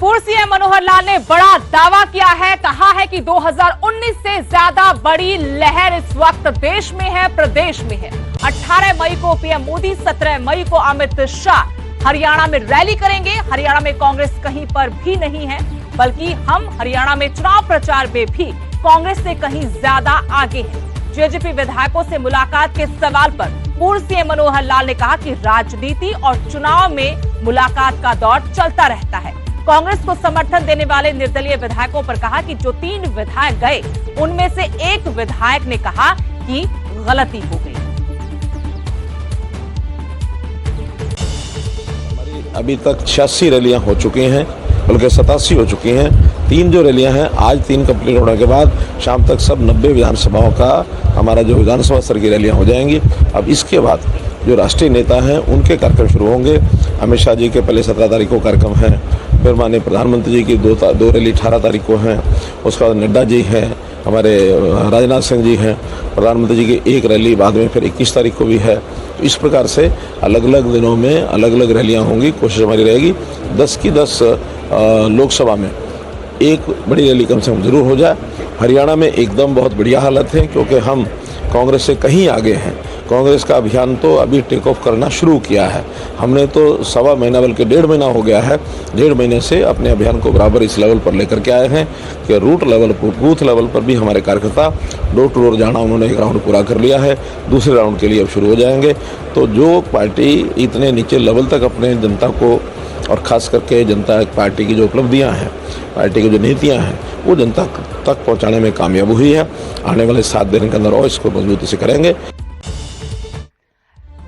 पूर्व सीएम मनोहर लाल ने बड़ा दावा किया है, कहा है कि 2019 से ज्यादा बड़ी लहर इस वक्त देश में है, प्रदेश में है। 18 मई को पीएम मोदी, 17 मई को अमित शाह हरियाणा में रैली करेंगे। हरियाणा में कांग्रेस कहीं पर भी नहीं है, बल्कि हम हरियाणा में चुनाव प्रचार में भी कांग्रेस से कहीं ज्यादा आगे हैं। जेजेपी विधायकों से मुलाकात के सवाल पर पूर्व सीएम मनोहर लाल ने कहा कि राजनीति और चुनाव में मुलाकात का दौर चलता रहता है। कांग्रेस को समर्थन देने वाले निर्दलीय विधायकों पर कहा कि जो 3 विधायक गए, उनमें से एक विधायक ने कहा कि गलती हो गई। हमारी अभी तक 86 रैलियां हो चुकी हैं, बल्कि 87 हो चुकी हैं। 3 जो रैलियां हैं, आज 3 कंप्लीट होने के बाद शाम तक सब 90 विधानसभाओं का हमारा जो विधानसभा स्तर की रैलियां हो जाएंगी। अब इसके बाद जो राष्ट्रीय नेता हैं उनके कार्यक्रम शुरू होंगे। अमित शाह जी के पहले 17 तारीख को कार्यक्रम है, फिर माननीय प्रधानमंत्री जी की दो रैली 18 तारीख को हैं। उसके बाद नड्डा जी हैं, हमारे राजनाथ सिंह जी हैं, प्रधानमंत्री जी की एक रैली बाद में फिर 21 तारीख को भी है। तो इस प्रकार से अलग अलग दिनों में अलग अलग रैलियां होंगी। कोशिश हमारी रहेगी 10 की 10 लोकसभा में एक बड़ी रैली कम से कम जरूर हो जाए। हरियाणा में एकदम बहुत बढ़िया हालत है, क्योंकि हम कांग्रेस से कहीं आगे हैं। कांग्रेस का अभियान तो अभी टेक ऑफ करना शुरू किया है। हमने तो 1.25 महीना बल्कि 1.5 महीना हो गया है। 1.5 महीने से अपने अभियान को बराबर इस लेवल पर लेकर के आए हैं कि रूट लेवल पर, बूथ लेवल पर भी हमारे कार्यकर्ता डोर टू डोर जाना उन्होंने एक राउंड पूरा कर लिया है। दूसरे राउंड के लिए अब शुरू हो जाएंगे। तो जो पार्टी इतने नीचे लेवल तक अपने जनता को, और खास करके जनता पार्टी की जो उपलब्धियां हैं, पार्टी की जो नीतियां हैं, वो जनता तक पहुंचाने में कामयाब हुई है। आने वाले 7 दिन के अंदर और इसको मजबूती से करेंगे।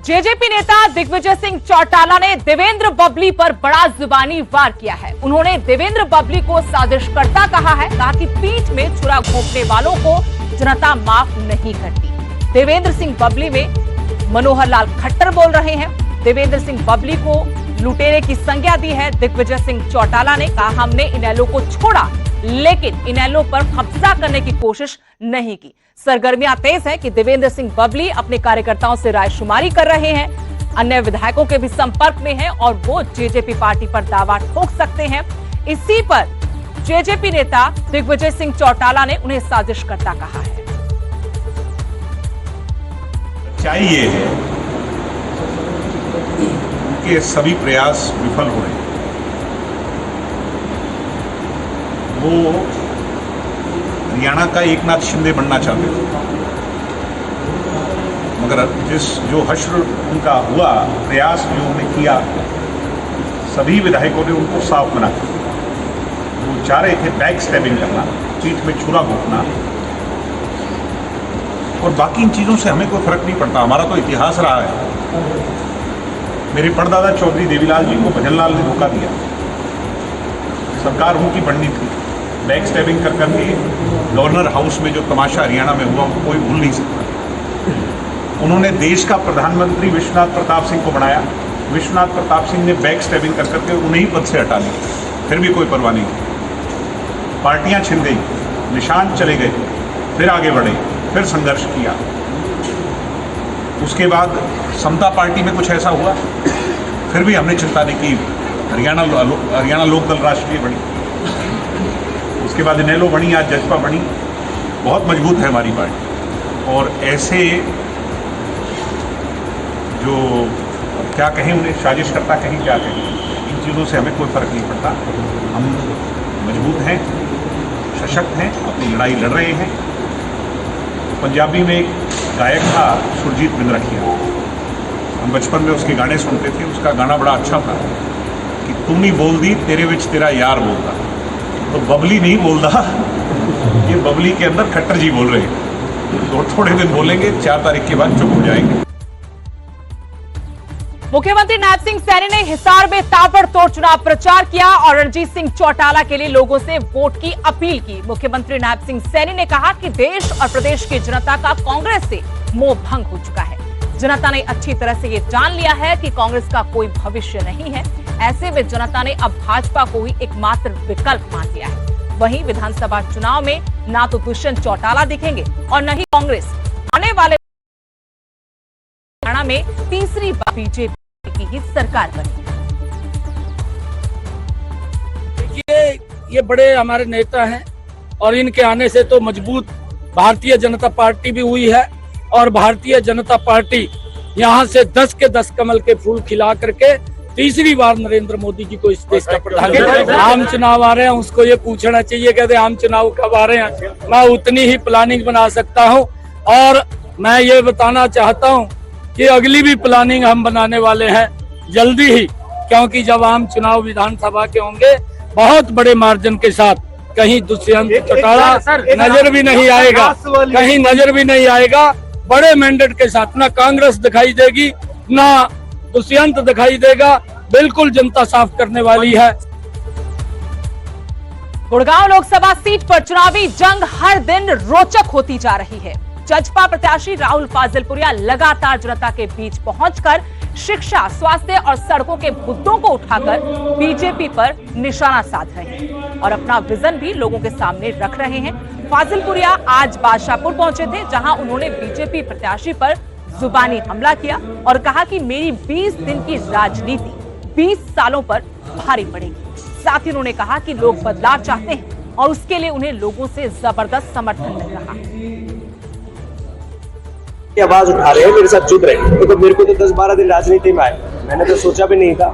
जेजेपी नेता दिग्विजय सिंह चौटाला ने देवेंद्र बबली पर बड़ा जुबानी वार किया है। उन्होंने देवेंद्र बबली को साजिशकर्ता कहा है, कहा कि पीठ में छुरा घोंपने वालों को जनता माफ नहीं करती। देवेंद्र सिंह बबली में मनोहर लाल खट्टर बोल रहे हैं। देवेंद्र सिंह बबली को लुटेरे की संज्ञा दी है। दिग्विजय सिंह चौटाला ने कहा, हमने इनेलो को छोड़ा, लेकिन इनेलो पर कब्जा करने की कोशिश नहीं की। सरगर्मियां तेज है कि देवेंद्र सिंह बबली अपने कार्यकर्ताओं से रायशुमारी कर रहे हैं, अन्य विधायकों के भी संपर्क में हैं और वो जेजेपी पार्टी पर दावा ठोक सकते हैं। इसी पर जेजेपी नेता दिग्विजय सिंह चौटाला ने उन्हें साजिशकर्ता कहा है। चाहिए है उनके सभी प्रयास विफल हो रहे हैं। वो हरियाणा का एकनाथ शिंदे बनना चाहते थे, मगर जो हश्र उनका हुआ, प्रयास जो उन्होंने किया, सभी विधायकों ने उनको साफ मना किया। वो चाह रहे थे बैक स्टैबिंग करना, पीठ में छुरा घोंपना, और बाकी इन चीज़ों से हमें कोई फर्क नहीं पड़ता। हमारा तो इतिहास रहा है। मेरे परदादा चौधरी देवीलाल जी को भजनलाल ने धोखा दिया, सरकार उनकी बननी थी। बैक स्टैबिंग कर करके गवर्नर हाउस में जो तमाशा हरियाणा में हुआ, कोई भूल नहीं सकता। उन्होंने देश का प्रधानमंत्री विश्वनाथ प्रताप सिंह को बनाया। विश्वनाथ प्रताप सिंह ने बैक स्टैबिंग कर करके उन्हें पद से हटा लिया, फिर भी कोई परवाह नहीं। पार्टियां छिन गई, निशान चले गए, फिर आगे बढ़े, फिर संघर्ष किया। उसके बाद समता पार्टी में कुछ ऐसा हुआ, फिर भी हमने चिंता नहीं की। हरियाणा लोकदल राष्ट्रीय बनी, उसके बाद इनेलो बनी, आज जजपा बनी। बहुत मजबूत है हमारी पार्टी। और ऐसे जो क्या कहें उन्हें, साजिशकर्ता कहें, क्या कहें, इन चीज़ों से हमें कोई फर्क नहीं पड़ता। हम मजबूत हैं, सशक्त हैं, अपनी लड़ाई लड़ रहे हैं। पंजाबी में एक गायक था सुरजीत बिंद्रखिया, हम बचपन में उसके गाने सुनते थे। उसका गाना बड़ा अच्छा था कि तू नहीं बोल दी तेरे विच तेरा यार बोलता। तो बबली नहीं बोल रहा, ये बबली के अंदर खट्टर जी बोल रहे हैं। तो थोड़े दिन बोलेंगे, 4 तारीख के बाद चुप हो जाएंगे। मुख्यमंत्री नायब सिंह सैनी ने हिसार में ताबड़तोड़ चुनाव प्रचार किया और रणजीत सिंह चौटाला के लिए लोगों से वोट की अपील की। मुख्यमंत्री नायब सिंह सैनी ने कहा कि देश और प्रदेश की जनता का कांग्रेस से मोह भंग हो चुका है। जनता ने अच्छी तरह से ये जान लिया है कि कांग्रेस का कोई भविष्य नहीं है। ऐसे में जनता ने अब भाजपा को ही एकमात्र विकल्प मान लिया है। वहीं विधानसभा चुनाव में ना तो दुष्यंत चौटाला दिखेंगे और न ही कांग्रेस। आने वाले हरियाणा में तीसरी बार बीजेपी की ही सरकार बनी। ये बड़े हमारे नेता हैं और इनके आने से तो मजबूत भारतीय जनता पार्टी भी हुई है और भारतीय जनता पार्टी यहाँ से 10 के 10 कमल के फूल खिला करके तीसरी बार नरेंद्र मोदी जी को इस देश का प्रधानमंत्री। आम चुनाव आ रहे हैं, उसको ये पूछना चाहिए कहते आम चुनाव कब आ रहे हैं। मैं उतनी ही प्लानिंग बना सकता हूँ और मैं ये बताना चाहता हूँ कि अगली भी प्लानिंग हम बनाने वाले हैं जल्दी ही, क्योंकि जब आम चुनाव विधानसभा के होंगे बहुत बड़े मार्जिन के साथ, कहीं दुष्यंत चौटाला नजर भी नहीं आएगा, कहीं नजर भी नहीं आएगा। बड़े मैंडेट के साथ ना कांग्रेस दिखाई देगी ना दुष्यंत दिखाई देगा, बिल्कुल जनता साफ करने वाली है। गुड़गांव लोकसभा सीट पर चुनावी जंग हर दिन रोचक होती जा रही है। जजपा प्रत्याशी राहुल फाजिलपुरिया लगातार जनता के बीच पहुंचकर शिक्षा, स्वास्थ्य और सड़कों के मुद्दों को उठाकर बीजेपी पर निशाना साध रहे हैं और अपना विजन भी लोगों के सामने रख रहे हैं। फाजिलपुरिया आज बादशाहपुर पहुंचे थे, जहां उन्होंने बीजेपी प्रत्याशी पर जुबानी हमला किया और कहा कि मेरी 20 दिन की राजनीति 20 सालों पर भारी पड़ेगी। साथ ही उन्होंने कहा कि लोग बदलाव चाहते हैं और उसके लिए उन्हें लोगों से जबरदस्त समर्थन मिल रहा है। आवाज उठा रहे हैं, मेरे साथ जुड़ रहे हैं। तो मेरे को तो 10-12 दिन राजनीति में आए, मैंने तो सोचा भी नहीं था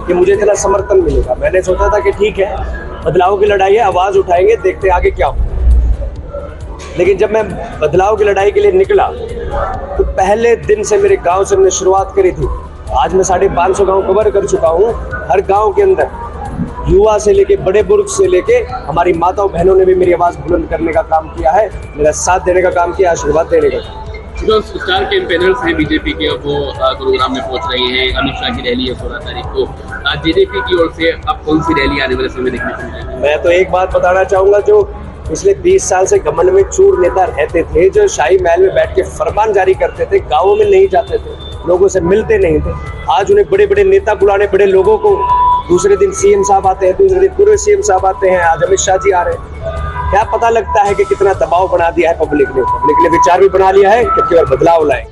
कि मुझे इतना समर्थन मिलेगा। मैंने सोचा था कि ठीक है, बदलाव की लड़ाई है, आवाज उठाएंगे, देखते आगे क्या हो। लेकिन जब मैं बदलाव की लड़ाई के लिए निकला तो पहले दिन से मेरे गांव से मैंने शुरुआत करी थी। आज मैं 550 गांव कवर कर चुका हूं। हर गांव के अंदर युवा से लेके बड़े बुजुर्ग से लेके हमारी माताओं बहनों ने भी मेरी आवाज बुलंद करने का काम किया है, मेरा साथ देने का काम किया, आशीर्वाद देने का। जो स्टार कैंपेनर्स हैं बीजेपी के, वो गुरुग्राम में पहुंच रहे हैं। अमित शाह की रैली है 16 तारीख को। बीजेपी की ओर से अब कौन सी रैली आने वाले समय देखने को मिलेगी? मैं तो एक बात बताना चाहूंगा, जो पिछले 20 साल से घमंड में चूर नेता रहते थे, जो शाही महल में बैठ के फरमान जारी करते थे, गाँवों में नहीं जाते थे, लोगों से मिलते नहीं थे, आज उन्हें बड़े बड़े नेता बुलाने, बड़े लोगों को, दूसरे दिन सीएम साहब आते हैं, दूसरे दिन पूर्व सीएम साहब आते हैं, आज अमित शाह जी आ रहे हैं। क्या पता लगता है कि कितना दबाव बना दिया है पब्लिक ने विचार भी बना लिया है कि केवल बदलाव लाए।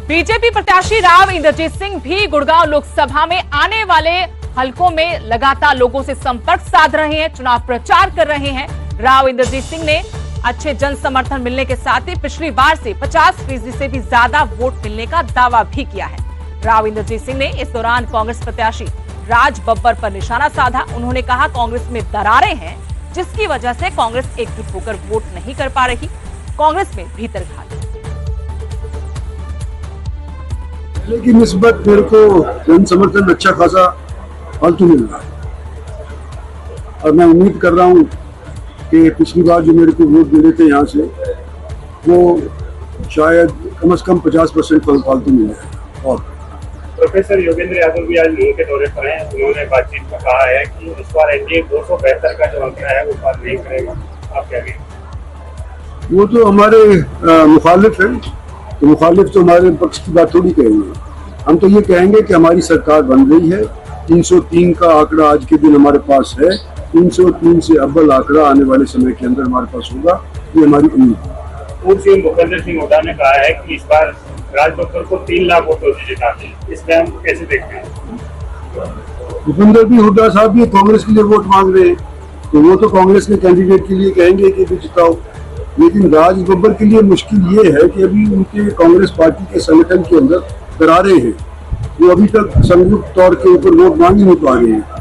बीजेपी प्रत्याशी राव इंद्रजीत सिंह भी गुड़गांव लोकसभा में आने वाले हलकों में लगातार लोगों से संपर्क साध रहे हैं, चुनाव प्रचार कर रहे हैं। राव इंद्रजीत सिंह ने अच्छे जन समर्थन मिलने के साथ ही पिछली बार से 50% से भी ज्यादा वोट मिलने का दावा भी किया है। राव इंद्रजीत सिंह ने इस दौरान कांग्रेस प्रत्याशी राज बब्बर पर निशाना साधा। उन्होंने कहा कांग्रेस में दरारें हैं, जिसकी वजह से कांग्रेस एकजुट होकर वोट नहीं कर पा रही। कांग्रेस में भीतरघात। लेकिन इस बार मेरे को जन समर्थन अच्छा खासा फालतू मिल रहा है और मैं उम्मीद कर रहा हूँ कि पिछली बार जो मेरे को वोट मिले थे यहाँ से, वो शायद कम से कम 50% फालतू मिले। और प्रोफेसर योगेंद्र यादव भी आज न्यू के दौरे पर हैं। उन्होंने बातचीत में कहा है कि इस बार एनडीए 272 का जो आंकड़ा है वो पार नहीं करेगा। आप क्या कहेंगे? वो तो हमारे मुखालिफ हैं, तो मुखालिफ तो हमारे पक्ष की बात थोड़ी कहेंगे। हम तो ये कहेंगे कि हमारी सरकार बन रही है। 303 का आंकड़ा आज के दिन हमारे पास है। 303 से अव्वल आंकड़ा आने वाले समय के अंदर हमारे पास होगा, ये हमारी उम्मीद है। पूर्व सीएम भूपेंद्र सिंह हुड्डा ने कहा है कि इस बार राज बब्बर को 3 लाख वोटों से जिताते हैं। इसमें हम कैसे देखते हैं? भूपेंद्र भी हुड्डा साहब भी कांग्रेस के लिए वोट मांग रहे हैं, तो वो तो कांग्रेस के कैंडिडेट के लिए कहेंगे कि भी जिताओ। लेकिन राज बब्बर के लिए मुश्किल ये है कि अभी उनके कांग्रेस पार्टी के संगठन के अंदर दरारें हैं, वो अभी तक संयुक्त तौर के ऊपर वोट मांग ही नहीं पा रहे हैं।